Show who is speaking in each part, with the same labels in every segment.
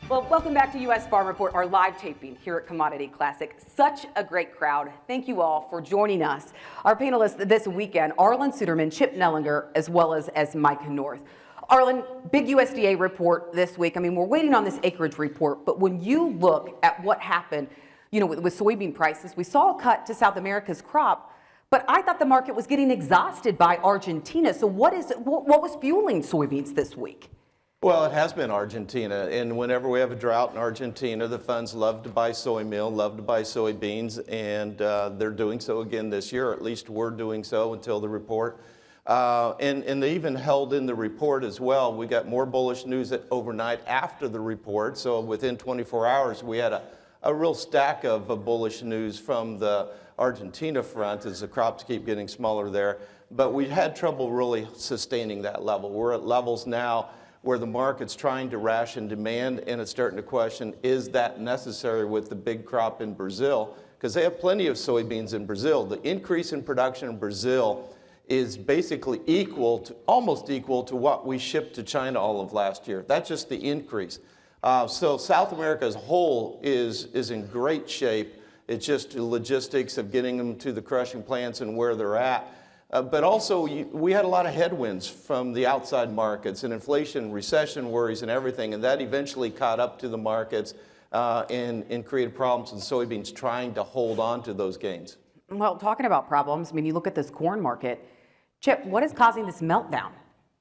Speaker 1: Well, welcome back to U.S. Farm Report, our live taping here at Commodity Classic. Such a great crowd. Thank you all for joining us. Our panelists this weekend, Arlan Suderman, Chip Nellinger, as well as Mike North. Arlan, big USDA report this week. I mean, we're waiting on this acreage report, but when you look at what happened, with soybean prices, we saw a cut to South America's crop, but I thought the market was getting exhausted by Argentina. So what was fueling soybeans this week?
Speaker 2: Well, it has been Argentina, and whenever we have a drought in Argentina, the funds love to buy soy meal, love to buy soybeans, and they're doing so again this year, or at least we're doing so until the report. And they even held in the report as well. We got more bullish news overnight after the report, so within 24 hours we had a real stack of bullish news from the Argentina front as the crops keep getting smaller there. But we had trouble really sustaining that level. We're at levels now where the market's trying to ration demand, and it's starting to question, is that necessary with the big crop in Brazil? Because they have plenty of soybeans in Brazil. The increase in production in Brazil is basically almost equal to what we shipped to China all of last year. That's just the increase. So South America as a whole is in great shape. It's just the logistics of getting them to the crushing plants and where they're at. But also, we had a lot of headwinds from the outside markets and inflation, recession worries and everything, and that eventually caught up to the markets and created problems in soybeans trying to hold on to those gains.
Speaker 1: Well, talking about problems, I mean, you look at this corn market. Chip, what is causing this meltdown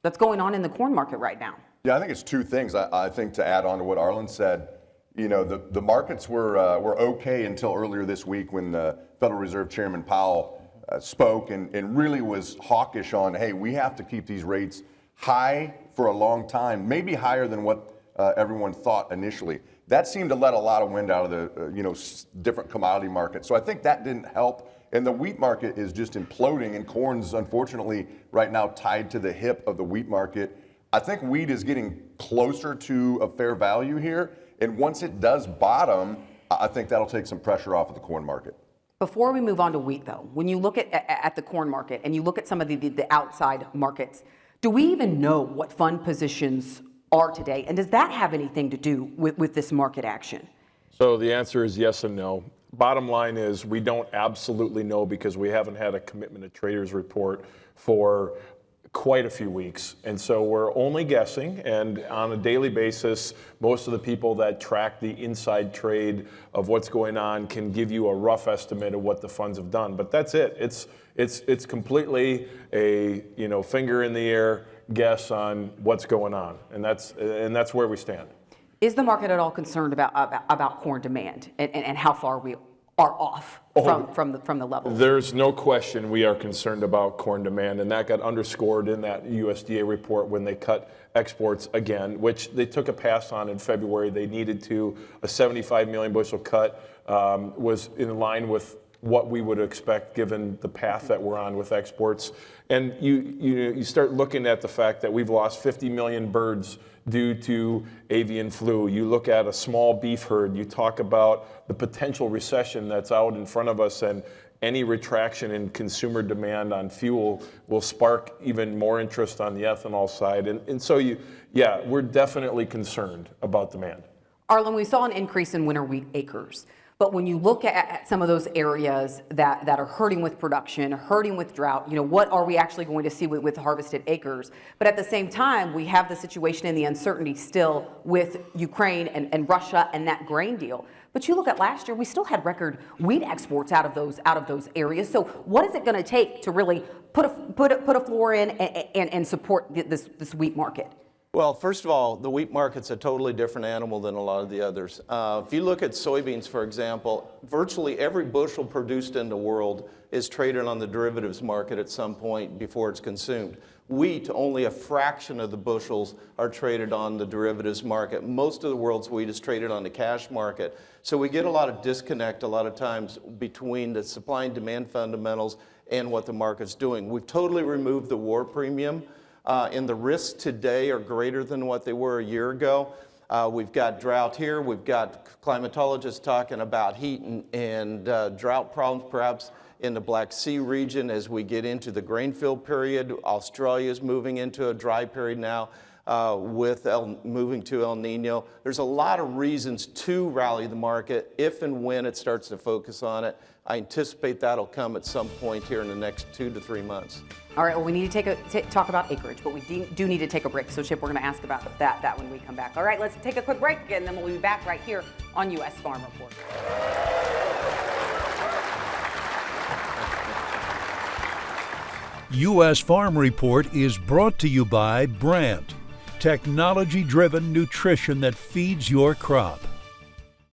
Speaker 1: that's going on in the corn market right now?
Speaker 3: Yeah, I think it's two things. I think to add on to what Arlan said, the markets were okay until earlier this week when the Federal Reserve Chairman Powell spoke and really was hawkish on, hey, we have to keep these rates high for a long time, maybe higher than what everyone thought initially. That seemed to let a lot of wind out of the different commodity markets. So I think that didn't help. And the wheat market is just imploding, and corn's unfortunately right now tied to the hip of the wheat market. I think wheat is getting closer to a fair value here, and once it does bottom, I think that'll take some pressure off of the corn market.
Speaker 1: Before we move on to wheat, though, when you look at the corn market and you look at some of the outside markets, do we even know what fund positions are today? And does that have anything to do with this market action?
Speaker 4: So the answer is yes and no. Bottom line is we don't absolutely know because we haven't had a commitment to traders report for quite a few weeks. And so we're only guessing, and on a daily basis, most of the people that track the inside trade of what's going on can give you a rough estimate of what the funds have done. But that's it. It's completely a finger in the air guess on what's going on, and that's where we stand.
Speaker 1: Is the market at all concerned about corn demand and how far we are off from the level?
Speaker 4: There's no question we are concerned about corn demand, and that got underscored in that USDA report when they cut exports again, which they took a pass on in February. They needed to. A 75 million bushel cut was in line with what we would expect given the path that we're on with exports. And you start looking at the fact that we've lost 50 million birds due to avian flu. You look at a small beef herd, you talk about the potential recession that's out in front of us, and any retraction in consumer demand on fuel will spark even more interest on the ethanol side. And so we're definitely concerned about demand.
Speaker 1: Arlan, we saw an increase in winter wheat acres. But when you look at some of those areas that are hurting with production, hurting with drought, what are we actually going to see with harvested acres? But at the same time, we have the situation and the uncertainty still with Ukraine and Russia and that grain deal. But you look at last year, we still had record wheat exports out of those areas. So what is it going to take to really put a floor in and support this wheat market?
Speaker 2: Well, first of all, the wheat market's a totally different animal than a lot of the others. If you look at soybeans, for example, virtually every bushel produced in the world is traded on the derivatives market at some point before it's consumed. Wheat, only a fraction of the bushels are traded on the derivatives market. Most of the world's wheat is traded on the cash market. So we get a lot of disconnect a lot of times between the supply and demand fundamentals and what the market's doing. We've totally removed the war premium. And the risks today are greater than what they were a year ago. We've got drought here. We've got climatologists talking about heat and drought problems perhaps in the Black Sea region as we get into the grain field period. Australia is moving into a dry period now. with moving to El Nino. There's a lot of reasons to rally the market if and when it starts to focus on it. I anticipate that'll come at some point here in the next 2 to 3 months.
Speaker 1: All right, well, we need to talk about acreage, but we do need to take a break. So, Chip, we're going to ask about that when we come back. All right, let's take a quick break, and then we'll be back right here on U.S. Farm Report.
Speaker 5: U.S. Farm Report is brought to you by Brandt, technology-driven nutrition that feeds your crop.